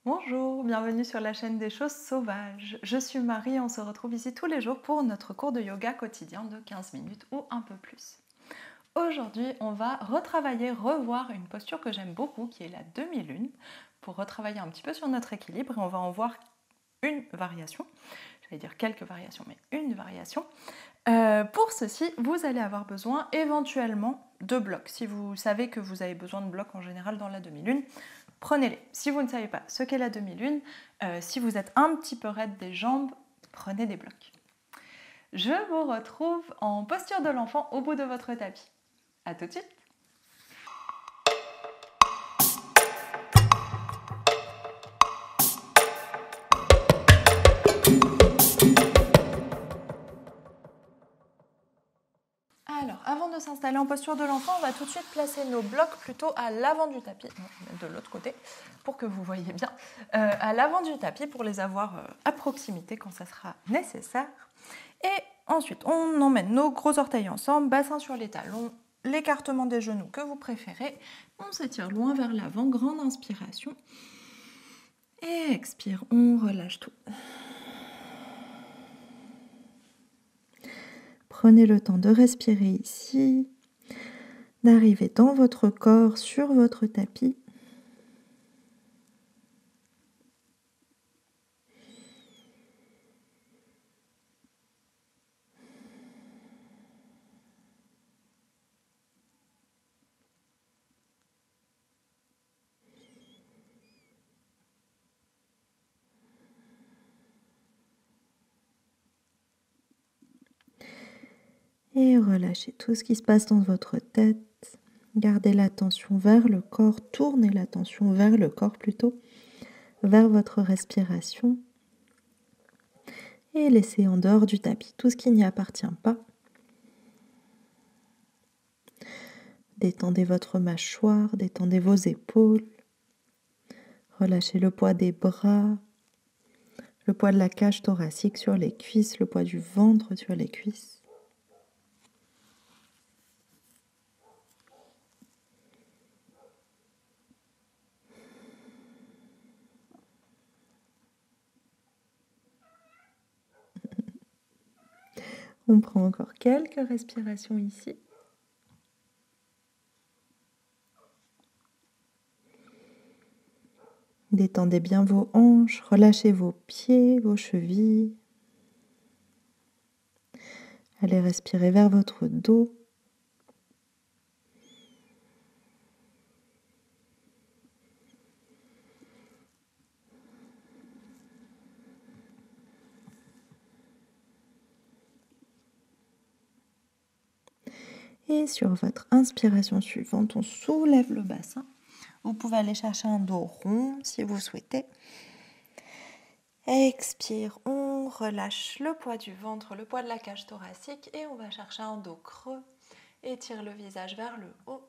Bonjour, bienvenue sur la chaîne des choses sauvages. Je suis Marie, on se retrouve ici tous les jours pour notre cours de yoga quotidien de 15 minutes ou un peu plus. Aujourd'hui, on va retravailler, revoir une posture que j'aime beaucoup qui est la demi-lune pour retravailler un petit peu sur notre équilibre et on va en voir une variation. J'allais dire quelques variations, mais une variation. Pour ceci, vous allez avoir besoin éventuellement de blocs. Si vous savez que vous avez besoin de blocs en général dans la demi-lune, prenez-les. Si vous ne savez pas ce qu'est la demi-lune, si vous êtes un petit peu raide des jambes, prenez des blocs. Je vous retrouve en posture de l'enfant au bout de votre tapis. A tout de suite. Alors, avant de s'installer en posture de l'enfant, on va tout de suite placer nos blocs plutôt à l'avant du tapis. Non, je vais mettre de l'autre côté pour que vous voyez bien. À l'avant du tapis pour les avoir à proximité quand ça sera nécessaire. Et ensuite, on emmène nos gros orteils ensemble, bassin sur les talons, l'écartement des genoux que vous préférez. On s'étire loin vers l'avant, grande inspiration. Et expire, on relâche tout. Prenez le temps de respirer ici, d'arriver dans votre corps, sur votre tapis. Et relâchez tout ce qui se passe dans votre tête. Gardez l'attention vers le corps, tournez l'attention vers le corps plutôt, vers votre respiration. Et laissez en dehors du tapis tout ce qui n'y appartient pas. Détendez votre mâchoire, détendez vos épaules. Relâchez le poids des bras, le poids de la cage thoracique sur les cuisses, le poids du ventre sur les cuisses. On prend encore quelques respirations ici. Détendez bien vos hanches, relâchez vos pieds, vos chevilles. Allez respirer vers votre dos. Et sur votre inspiration suivante, on soulève le bassin. Vous pouvez aller chercher un dos rond si vous souhaitez. Expire, on relâche le poids du ventre, le poids de la cage thoracique et on va chercher un dos creux. Étire le visage vers le haut.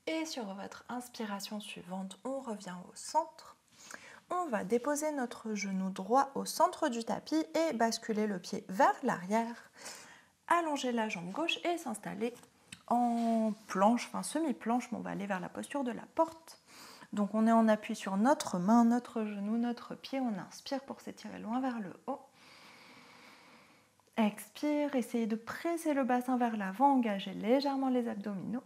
Et sur votre inspiration suivante, on revient au centre. On va déposer notre genou droit au centre du tapis et basculer le pied vers l'arrière. Allonger la jambe gauche et s'installer en planche, enfin semi-planche, mais on va aller vers la posture de la porte. Donc on est en appui sur notre main, notre genou, notre pied. On inspire pour s'étirer loin vers le haut. Expire, essayez de presser le bassin vers l'avant, engagez légèrement les abdominaux.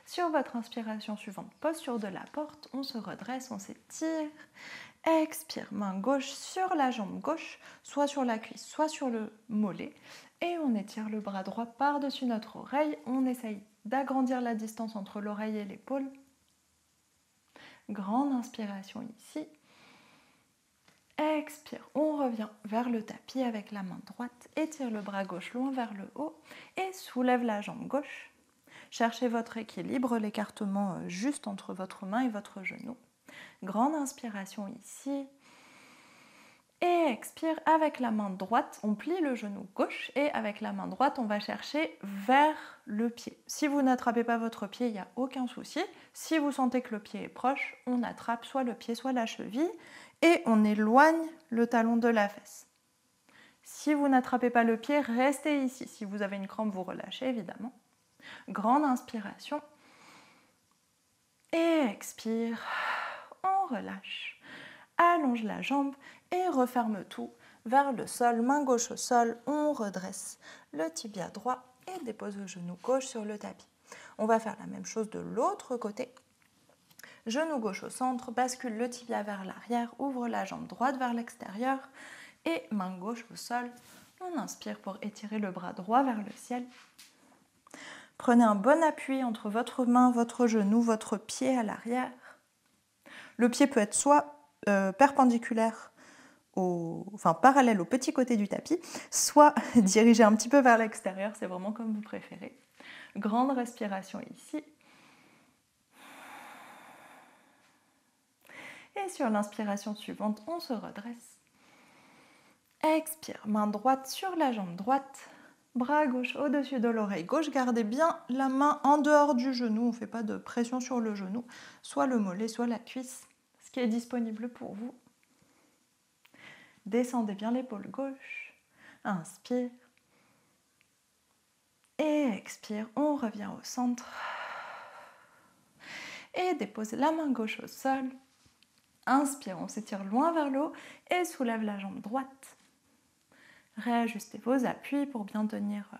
Sur votre inspiration suivante, posture de la porte, on se redresse, on s'étire. Expire, main gauche sur la jambe gauche, soit sur la cuisse, soit sur le mollet. Et on étire le bras droit par-dessus notre oreille. On essaye d'agrandir la distance entre l'oreille et l'épaule. Grande inspiration ici. Expire, on revient vers le tapis avec la main droite. Étire le bras gauche loin vers le haut et soulève la jambe gauche. Cherchez votre équilibre, l'écartement juste entre votre main et votre genou. Grande inspiration ici. Et expire, avec la main droite, on plie le genou gauche et avec la main droite, on va chercher vers le pied. Si vous n'attrapez pas votre pied, il n'y a aucun souci. Si vous sentez que le pied est proche, on attrape soit le pied, soit la cheville et on éloigne le talon de la fesse. Si vous n'attrapez pas le pied, restez ici. Si vous avez une crampe, vous relâchez évidemment. Grande inspiration. Et expire. relâche. Allonge la jambe et referme tout vers le sol, main gauche au sol, on redresse le tibia droit et dépose le genou gauche sur le tapis. On va faire la même chose de l'autre côté. Genou gauche au centre, bascule le tibia vers l'arrière, ouvre la jambe droite vers l'extérieur et main gauche au sol. On inspire pour étirer le bras droit vers le ciel. Prenez un bon appui entre votre main, votre genou, votre pied à l'arrière. Le pied peut être soit perpendiculaire, parallèle au petit côté du tapis, soit dirigé un petit peu vers l'extérieur, c'est vraiment comme vous préférez. Grande respiration ici. Et sur l'inspiration suivante, on se redresse. Expire, main droite sur la jambe droite, bras gauche au-dessus de l'oreille gauche. Gardez bien la main en dehors du genou, on ne fait pas de pression sur le genou, soit le mollet, soit la cuisse, ce qui est disponible pour vous. Descendez bien l'épaule gauche, inspire. Et expire, on revient au centre. Et dépose la main gauche au sol. Inspire, on s'étire loin vers le haut et soulève la jambe droite. Réajustez vos appuis pour bien tenir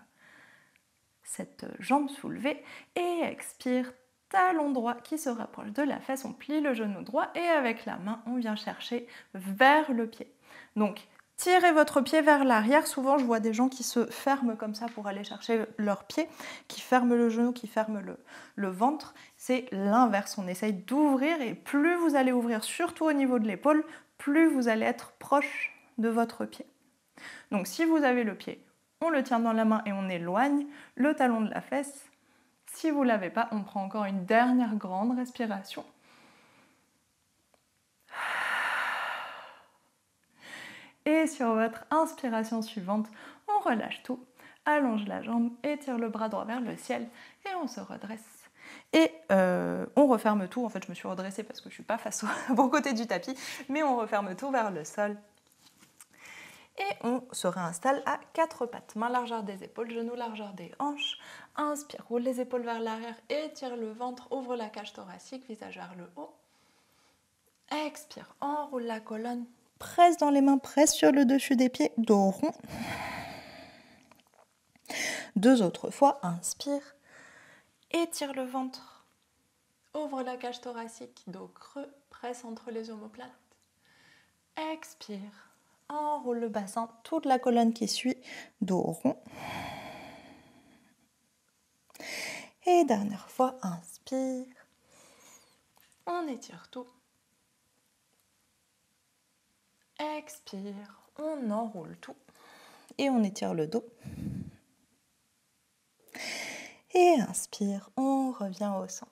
cette jambe soulevée. Et expire, talon droit qui se rapproche de la fesse. On plie le genou droit et avec la main, on vient chercher vers le pied. Donc, tirez votre pied vers l'arrière. Souvent, je vois des gens qui se ferment comme ça pour aller chercher leur pied, qui ferment le genou, qui ferment le ventre. C'est l'inverse. On essaye d'ouvrir et plus vous allez ouvrir, surtout au niveau de l'épaule, plus vous allez être proche de votre pied. Donc, si vous avez le pied, on le tient dans la main et on éloigne le talon de la fesse. Si vous ne l'avez pas, on prend encore une dernière grande respiration. Et sur votre inspiration suivante, on relâche tout, allonge la jambe, étire le bras droit vers le ciel et on se redresse. Et on referme tout. En fait, je me suis redressée parce que je ne suis pas face au bon côté du tapis, mais on referme tout vers le sol. Et on se réinstalle à quatre pattes. Main largeur des épaules, genoux largeur des hanches. Inspire, roule les épaules vers l'arrière, étire le ventre, ouvre la cage thoracique, visage vers le haut. Expire, enroule la colonne. Presse dans les mains, presse sur le dessus des pieds, dos rond. Deux autres fois, inspire, étire le ventre, ouvre la cage thoracique, dos creux, presse entre les omoplates. Expire, enroule le bassin, toute la colonne qui suit, dos rond. Et dernière fois, inspire, on étire tout. Expire, on enroule tout et on étire le dos. Et inspire, on revient au centre.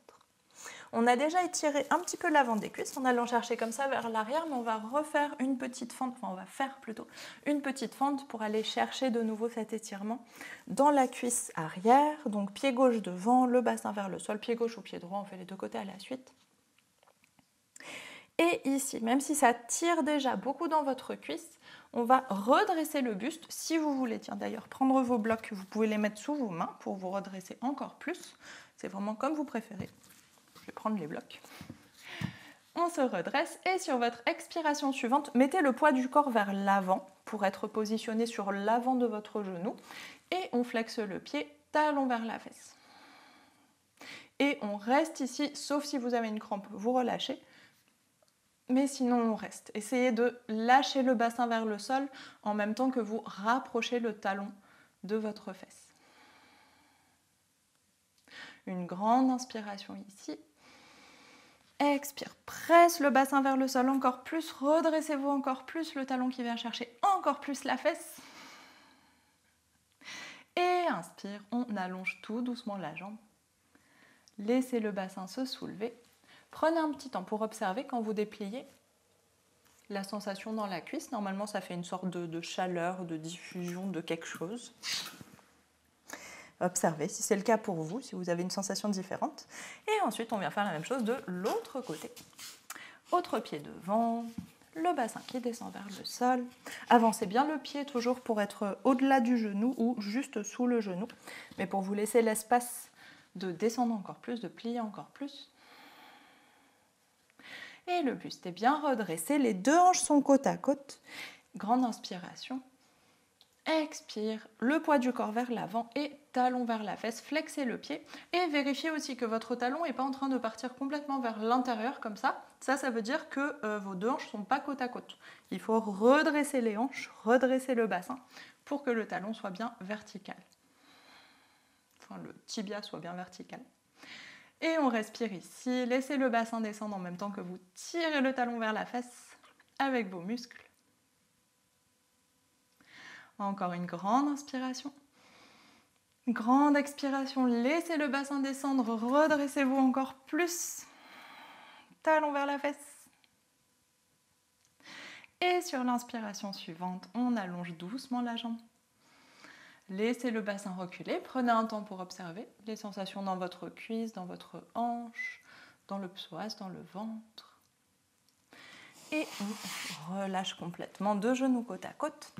On a déjà étiré un petit peu l'avant des cuisses en allant chercher comme ça vers l'arrière, mais on va refaire une petite fente, on va faire plutôt une petite fente pour aller chercher de nouveau cet étirement dans la cuisse arrière. Donc pied gauche devant, le bassin vers le sol, pied gauche ou pied droit, on fait les deux côtés à la suite. Et ici, même si ça tire déjà beaucoup dans votre cuisse, on va redresser le buste si vous voulez. Tiens, d'ailleurs, prendre vos blocs, vous pouvez les mettre sous vos mains pour vous redresser encore plus. C'est vraiment comme vous préférez. Je vais prendre les blocs. On se redresse et sur votre expiration suivante, mettez le poids du corps vers l'avant pour être positionné sur l'avant de votre genou et on flexe le pied, talon vers la fesse. Et on reste ici, sauf si vous avez une crampe, vous relâchez. Mais sinon, on reste. Essayez de lâcher le bassin vers le sol en même temps que vous rapprochez le talon de votre fesse. Une grande inspiration ici. Expire, presse le bassin vers le sol encore plus, redressez-vous encore plus, le talon qui vient chercher encore plus la fesse. Et inspire, on allonge tout doucement la jambe. Laissez le bassin se soulever. Prenez un petit temps pour observer quand vous dépliez la sensation dans la cuisse. Normalement, ça fait une sorte de chaleur, de diffusion de quelque chose. Observez si c'est le cas pour vous, si vous avez une sensation différente. Et ensuite, on vient faire la même chose de l'autre côté. Autre pied devant, le bassin qui descend vers le sol. Avancez bien le pied toujours pour être au-delà du genou ou juste sous le genou. Mais pour vous laisser l'espace de descendre encore plus, de plier encore plus. Et le buste est bien redressé, les deux hanches sont côte à côte. Grande inspiration. Expire, le poids du corps vers l'avant et talon vers la fesse, flexez le pied et vérifiez aussi que votre talon n'est pas en train de partir complètement vers l'intérieur comme ça. Ça veut dire que vos deux hanches ne sont pas côte à côte. Il faut redresser les hanches, redresser le bassin pour que le talon soit bien vertical. Enfin, le tibia soit bien vertical. Et on respire ici, laissez le bassin descendre en même temps que vous tirez le talon vers la fesse avec vos muscles. Encore une grande inspiration. Grande expiration, laissez le bassin descendre, redressez-vous encore plus. Talon vers la fesse. Et sur l'inspiration suivante, on allonge doucement la jambe. Laissez le bassin reculer, prenez un temps pour observer les sensations dans votre cuisse, dans votre hanche, dans le psoas, dans le ventre. Et on relâche complètement, deux genoux côte à côte.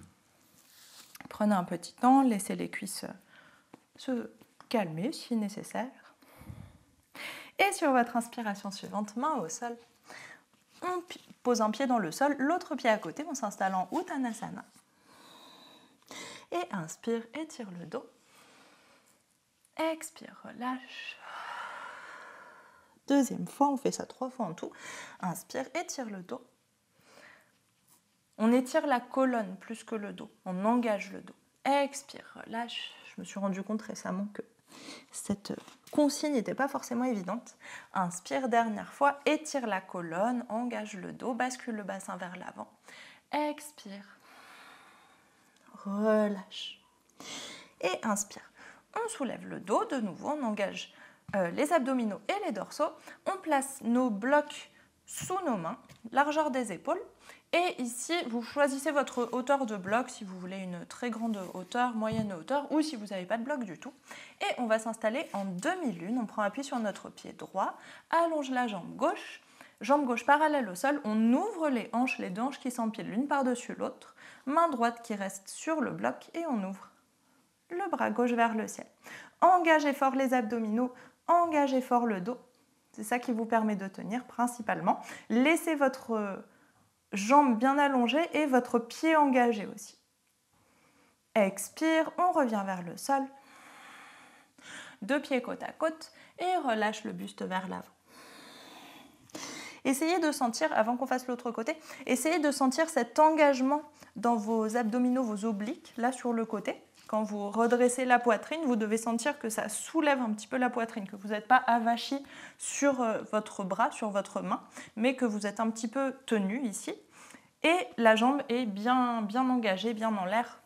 Prenez un petit temps, laissez les cuisses se calmer si nécessaire. Et sur votre inspiration suivante, main au sol, on pose un pied dans le sol, l'autre pied à côté, on s'installe en Uttanasana. Et inspire, étire le dos. Expire, relâche. Deuxième fois, on fait ça 3 fois en tout. Inspire, étire le dos. On étire la colonne plus que le dos. On engage le dos. Expire, relâche. Je me suis rendu compte récemment que cette consigne n'était pas forcément évidente. Inspire, dernière fois. Étire la colonne, engage le dos, bascule le bassin vers l'avant. Expire. Relâche. Et inspire. On soulève le dos de nouveau. On engage les abdominaux et les dorsaux. On place nos blocs sous nos mains, largeur des épaules. Et ici, vous choisissez votre hauteur de bloc, si vous voulez une très grande hauteur, moyenne hauteur, ou si vous n'avez pas de bloc du tout. Et on va s'installer en demi-lune. On prend appui sur notre pied droit, allonge la jambe gauche parallèle au sol. On ouvre les hanches, les deux hanches qui s'empilent l'une par-dessus l'autre. Main droite qui reste sur le bloc et on ouvre le bras gauche vers le ciel. Engagez fort les abdominaux, engagez fort le dos. C'est ça qui vous permet de tenir principalement. Laissez votre jambe bien allongée et votre pied engagé aussi. Expire, on revient vers le sol. Deux pieds côte à côte et relâche le buste vers l'avant. Essayez de sentir, avant qu'on fasse l'autre côté, essayez de sentir cet engagement dans vos abdominaux, vos obliques, là sur le côté. Quand vous redressez la poitrine, vous devez sentir que ça soulève un petit peu la poitrine, que vous n'êtes pas avachi sur votre bras, sur votre main, mais que vous êtes un petit peu tenu ici. Et la jambe est bien engagée, bien en l'air.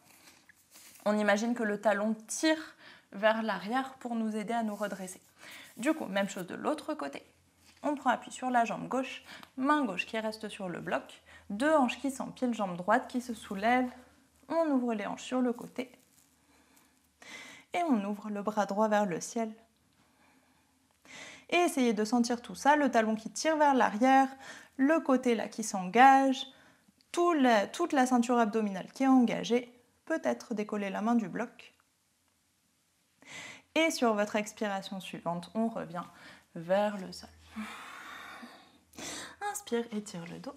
On imagine que le talon tire vers l'arrière pour nous aider à nous redresser. Du coup, même chose de l'autre côté. On prend appui sur la jambe gauche, main gauche qui reste sur le bloc, deux hanches qui s'empilent, jambe droite qui se soulève. On ouvre les hanches sur le côté. Et on ouvre le bras droit vers le ciel. Et essayez de sentir tout ça, le talon qui tire vers l'arrière, le côté là qui s'engage, toute la ceinture abdominale qui est engagée, peut-être décoller la main du bloc. Et sur votre expiration suivante, on revient vers le sol. Inspire, étire le dos.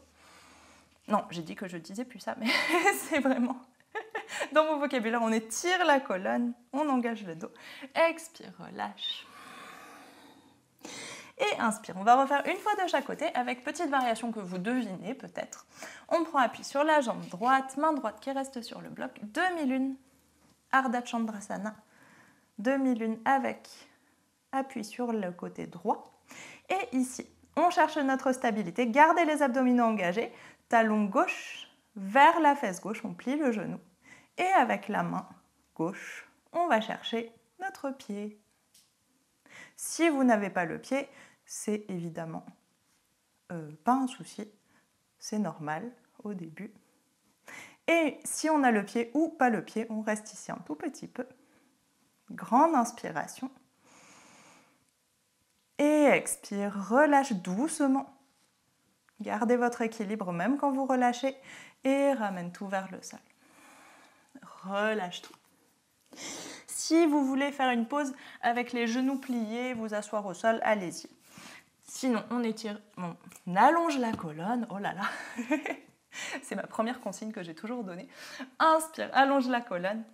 Non, j'ai dit que je disais plus ça, mais c'est vraiment... Dans mon vocabulaire, on étire la colonne, on engage le dos. Expire, relâche. Et inspire. On va refaire une fois de chaque côté avec petite variation que vous devinez peut-être. On prend appui sur la jambe droite, main droite qui reste sur le bloc. Demi-lune, Ardha Chandrasana. Demi-lune avec appui sur le côté droit. Et ici, on cherche notre stabilité. Gardez les abdominaux engagés. Talon gauche vers la fesse gauche, on plie le genou. Et avec la main gauche, on va chercher notre pied. Si vous n'avez pas le pied, c'est évidemment pas un souci, c'est normal au début. Et si on a le pied ou pas le pied, on reste ici un tout petit peu. Grande inspiration. Et expire, relâche doucement. Gardez votre équilibre même quand vous relâchez et ramène tout vers le sol. Relâche tout. Si vous voulez faire une pause avec les genoux pliés, vous asseoir au sol, allez-y. Sinon, on étire, on allonge la colonne. Oh là là, c'est ma première consigne que j'ai toujours donnée. Inspire, allonge la colonne.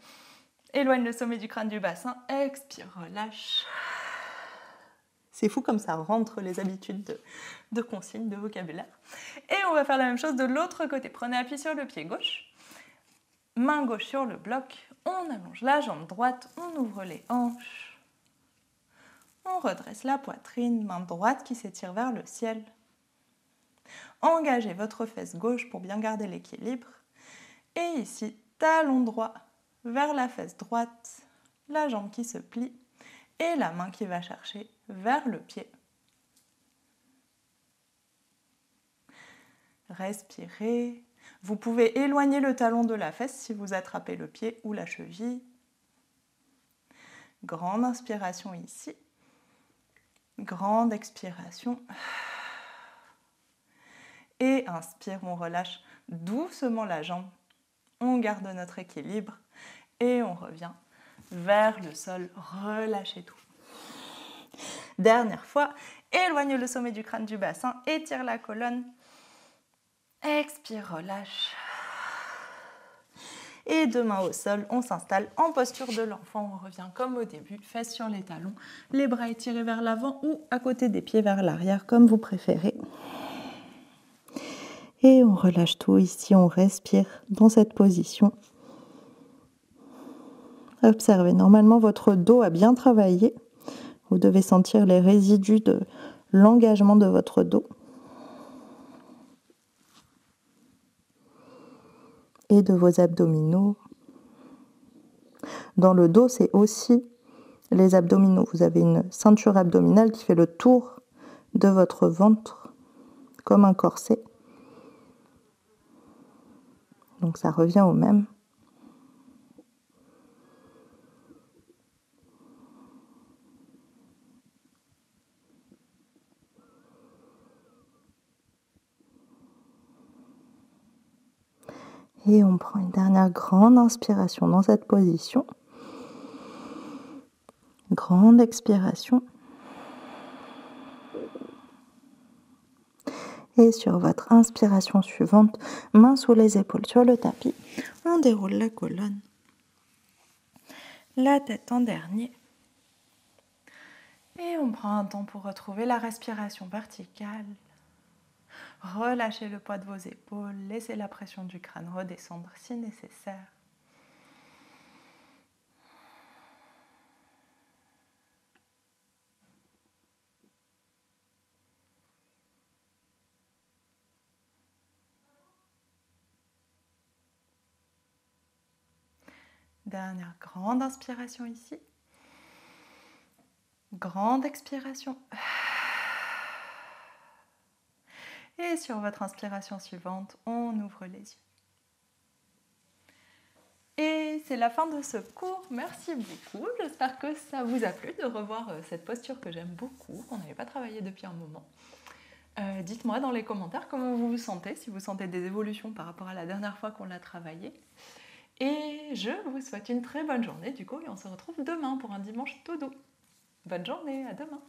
Éloigne le sommet du crâne du bassin. Expire, relâche. C'est fou comme ça rentre les habitudes de consignes, de vocabulaire. Et on va faire la même chose de l'autre côté. Prenez appui sur le pied gauche. Main gauche sur le bloc. On allonge la jambe droite. On ouvre les hanches. On redresse la poitrine. Main droite qui s'étire vers le ciel. Engagez votre fesse gauche pour bien garder l'équilibre. Et ici, talon droit vers la fesse droite. La jambe qui se plie. Et la main qui va chercher vers le pied. Respirez. Vous pouvez éloigner le talon de la fesse si vous attrapez le pied ou la cheville. Grande inspiration ici. Grande expiration. Et inspire, on relâche doucement la jambe. On garde notre équilibre et on revient vers le sol. Relâchez tout. Dernière fois, éloigne le sommet du crâne du bassin, étire la colonne. Expire, relâche. Et deux mains au sol, on s'installe en posture de l'enfant. On revient comme au début, fesses sur les talons, les bras étirés vers l'avant ou à côté des pieds vers l'arrière, comme vous préférez. Et on relâche tout. Ici, on respire dans cette position. Observez, normalement, votre dos a bien travaillé. Vous devez sentir les résidus de l'engagement de votre dos. Et de vos abdominaux. Dans le dos, c'est aussi les abdominaux. Vous avez une ceinture abdominale qui fait le tour de votre ventre, comme un corset. Donc ça revient au même. Et on prend une dernière grande inspiration dans cette position. Grande expiration. Et sur votre inspiration suivante, main sous les épaules sur le tapis, on déroule la colonne. La tête en dernier. Et on prend un temps pour retrouver la respiration verticale. Relâchez le poids de vos épaules, laissez la pression du crâne redescendre si nécessaire. Dernière grande inspiration ici. Grande expiration. Et sur votre inspiration suivante, on ouvre les yeux. Et c'est la fin de ce cours. Merci beaucoup. J'espère que ça vous a plu de revoir cette posture que j'aime beaucoup, qu'on n'avait pas travaillé depuis un moment. Dites-moi dans les commentaires comment vous vous sentez, si vous sentez des évolutions par rapport à la dernière fois qu'on l'a travaillé. Et je vous souhaite une très bonne journée du coup et on se retrouve demain pour un dimanche tout doux. Bonne journée, à demain!